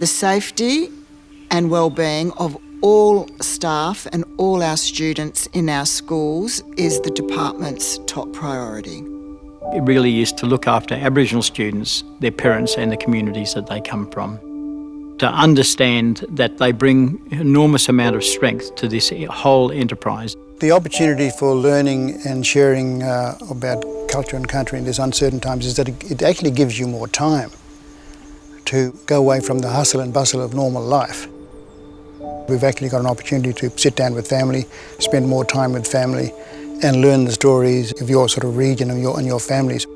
The safety and wellbeing of all staff and all our students in our schools is the department's top priority. It really is to look after Aboriginal students, their parents and the communities that they come from. To understand that they bring an enormous amount of strength to this whole enterprise. The opportunity for learning and sharing about culture and country in these uncertain times is that it actually gives you more time to go away from the hustle and bustle of normal life. We've actually got an opportunity to sit down with family, spend more time with family and learn the stories of your sort of region and your families.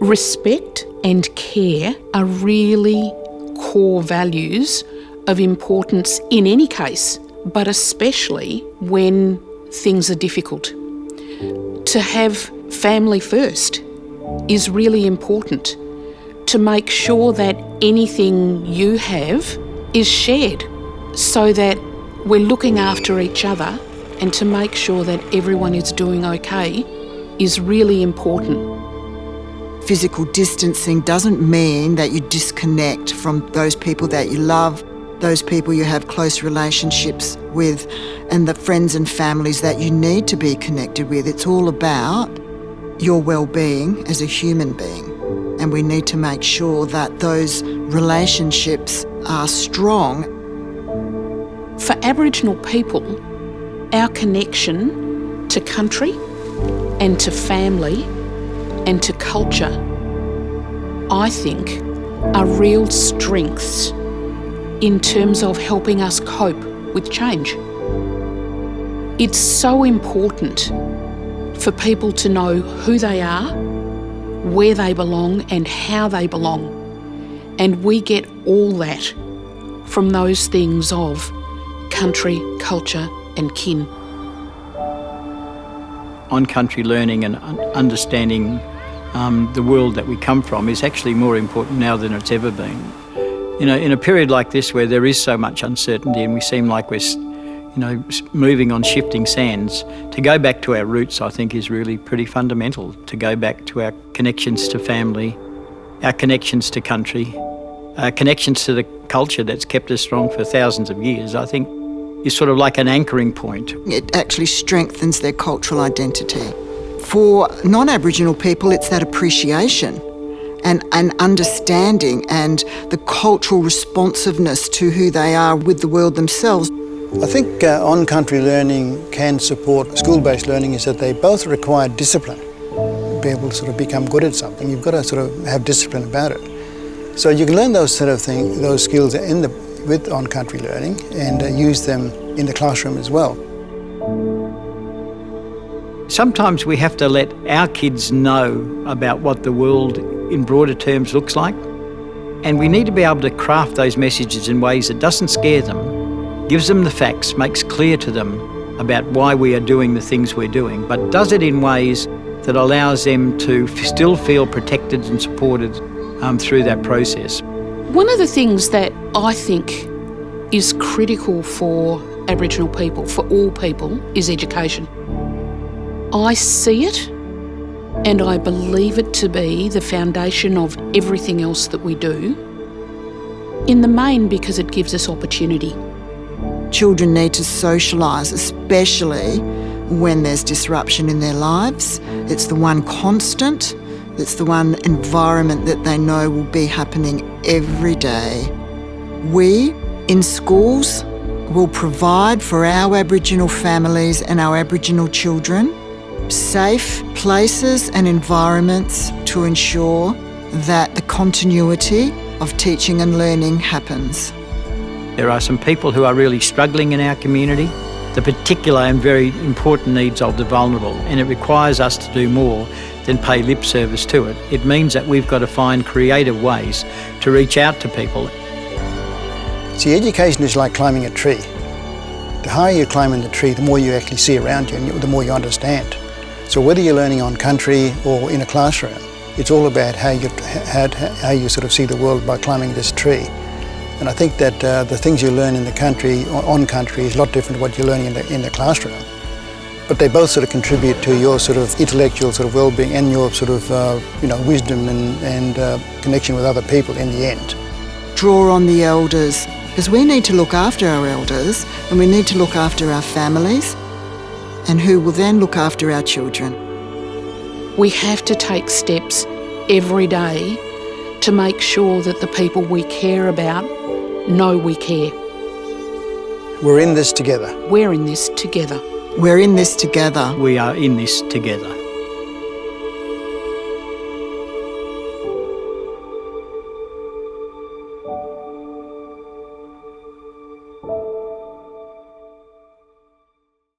Respect and care are really core values of importance in any case, but especially when things are difficult. To have family first is really important. To make sure that anything you have is shared so that we're looking after each other, and to make sure that everyone is doing okay is really important. Physical distancing doesn't mean that you disconnect from those people that you love, those people you have close relationships with, and the friends and families that you need to be connected with. It's all about your well-being as a human being. And we need to make sure that those relationships are strong. For Aboriginal people, our connection to country and to family and to culture, I think, are real strengths in terms of helping us cope with change. It's so important for people to know who they are, where they belong and how they belong. And we get all that from those things of country, culture and kin. On-country learning and understanding the world that we come from is actually more important now than it's ever been. You know, in a period like this where there is so much uncertainty and we seem like we're moving on shifting sands, to go back to our roots, I think, is really pretty fundamental. To go back to our connections to family, our connections to country, our connections to the culture that's kept us strong for thousands of years, I think is sort of like an anchoring point. It actually strengthens their cultural identity. For non-Aboriginal people, it's that appreciation and understanding and the cultural responsiveness to who they are with the world themselves. I think on-country learning can support school-based learning is that they both require discipline. To be able to sort of become good at something, you've got to sort of have discipline about it. So you can learn those sort of things, those skills with on-country learning and use them in the classroom as well. Sometimes we have to let our kids know about what the world in broader terms looks like, and we need to be able to craft those messages in ways that doesn't scare them, gives them the facts, makes clear to them about why we are doing the things we're doing, but does it in ways that allows them to still feel protected and supported through that process. One of the things that I think is critical for Aboriginal people, for all people, is education. I see it and I believe it to be the foundation of everything else that we do, in the main because it gives us opportunity. Children need to socialise, especially when there's disruption in their lives. It's the one constant, it's the one environment that they know will be happening every day. We, in schools, will provide for our Aboriginal families and our Aboriginal children safe places and environments to ensure that the continuity of teaching and learning happens. There are some people who are really struggling in our community, the particular and very important needs of the vulnerable, and it requires us to do more than pay lip service to it. It means that we've got to find creative ways to reach out to people. See, education is like climbing a tree. The higher you climb in the tree, the more you actually see around you and the more you understand. So whether you're learning on country or in a classroom, it's all about how you sort of see the world by climbing this tree. And I think that the things you learn in the country, on country, is a lot different to what you're learning in the classroom. But they both sort of contribute to your sort of intellectual sort of well-being and your sort of wisdom and connection with other people in the end. draw on the elders, because we need to look after our elders and we need to look after our families, and who will then look after our children. We have to take steps every day to make sure that the people we care about know we care. We're in this together. We're in this together. We're in this together. We are in this together.